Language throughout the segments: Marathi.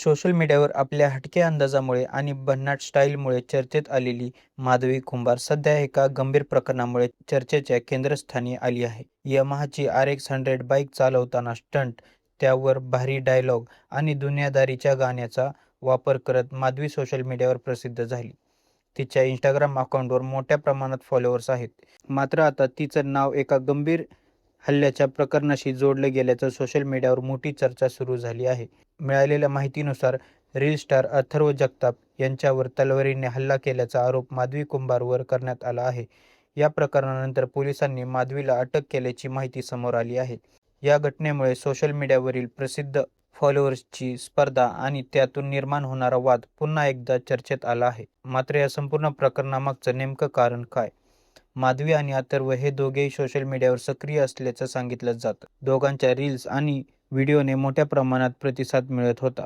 सोशल मीडियावर आपल्या हटक्या अंदाजामुळे आणि भन्नाट स्टाईलमुळे चर्चेत आलेली माधवी कुंभार सध्या एका गंभीर प्रकरणामुळे चर्चेच्या केंद्रस्थानी आली आहे. यमाहाची RX-100 बाईक चालवताना स्टंट, त्यावर भारी डायलॉग आणि दुनियादारीच्या गाण्याचा वापर करत माधवी सोशल मीडियावर प्रसिद्ध झाली. तिच्या Instagram अकाउंटवर मोठ्या प्रमाणात फॉलोअर्स आहेत. मात्र आता तिचं नाव एका गंभीर हल्ल्याच्या प्रकरणाशी जोडलं गेल्याचं सोशल मीडियावर मोठी चर्चा सुरू झाली आहे. मिळालेल्या माहितीनुसार रील स्टार अथर्व जगताप यांच्यावर तलवारीने हल्ला केल्याचा आरोप माधवी कुंभारवर करण्यात आला आहे. या प्रकरणानंतर पोलिसांनी माधवीला अटक केल्याची माहिती समोर आली आहे. या घटनेमुळे सोशल मीडियावरील प्रसिद्ध फॉलोअर्सची स्पर्धा आणि त्यातून निर्माण होणारा वाद पुन्हा एकदा चर्चेत आला आहे. मात्र या संपूर्ण प्रकरणामागचं नेमकं कारण काय? माधवी आणि अथर्व हे दोघेही सोशल मीडियावर सक्रिय असल्याचं सांगितलं जातं. दोघांच्या रील्स आणि व्हिडिओने मोठ्या प्रमाणात प्रतिसाद मिळत होता.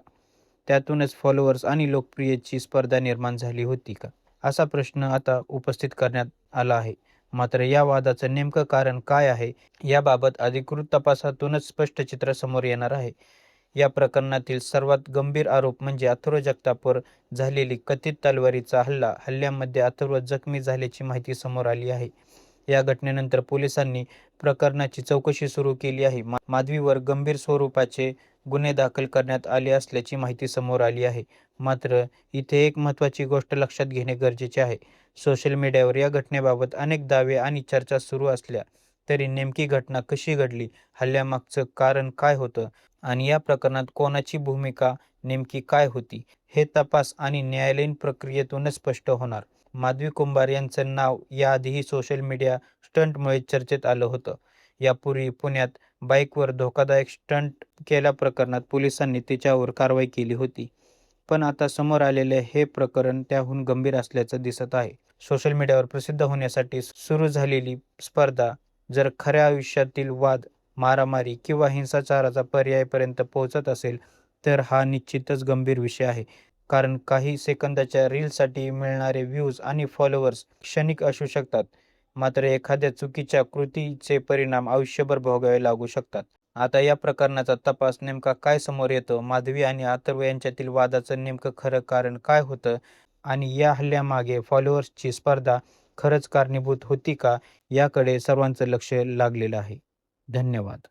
त्यातूनच फॉलोअर्स आणि लोकप्रियतेची स्पर्धा निर्माण झाली होती का? असा प्रश्न आता उपस्थित करण्यात आला आहे. मात्र या वादाचं नेमकं कारण काय आहे, याबाबत अधिकृत तपासातूनच स्पष्ट चित्र समोर येणार आहे. या प्रकरणातील सर्वात गंभीर आरोप म्हणजे अथर्व जगतापवर झालेली कथित तलवारीचा हल्ल्यामध्ये अथर्व जखमी झाल्याची माहिती समोर आली आहे. या घटनेनंतर पोलिसांनी प्रकरणाची चौकशी सुरू केली आहे. माधवीवर गंभीर स्वरूपाचे गुन्हे दाखल करण्यात आले असल्याची माहिती समोर आली आहे. मात्र इथे एक महत्त्वाची गोष्ट लक्षात घेणे गरजेचे आहे. सोशल मीडियावर या घटनेबाबत अनेक दावे आणि चर्चा सुरू असल्या तरी नेमकी घटना कशी घडली, हल्ल्यामागचं कारण काय होतं आणि या प्रकरणात कोणाची भूमिका नेमकी काय होती, हे तपास आणि न्यायालयीन प्रक्रियेतूनच स्पष्ट होणार. माधवी कुंभार यांचं नाव याआधीही सोशल मीडिया स्टंटमुळे चर्चेत आलं होतं. यापूर्वी पुण्यात बाईकवर धोकादायक स्टंट केल्याप्रकरणात पोलिसांनी तिच्यावर कारवाई केली होती. पण आता समोर आलेले हे प्रकरण त्याहून गंभीर असल्याचं दिसत आहे. सोशल मीडियावर प्रसिद्ध होण्यासाठी सुरू झालेली स्पर्धा जर खऱ्या आयुष्यातील वाद, मारामारी किंवा हिंसाचाराचा पर्यायापर्यंत पोहोचत असेल, तर हा निश्चितच गंभीर विषय आहे. कारण काही सेकंदाच्या रीलसाठी मिळणारे व्ह्यूज आणि फॉलोअर्स क्षणिक असू शकतात, मात्र एखाद्या चुकीच्या कृतीचे परिणाम आयुष्यभर भोगावे लागू शकतात. आता या प्रकरणाचा तपास नेमका काय समोर येतो, माधवी आणि अथर्व यांच्यातील वादाचं नेमकं खरं कारण काय होतं आणि या हल्ल्यामागे फॉलोअर्सची स्पर्धा खरंच कारणीभूत होती का, याकडे सर्वांचं लक्ष लागलेलं आहे. धन्यवाद.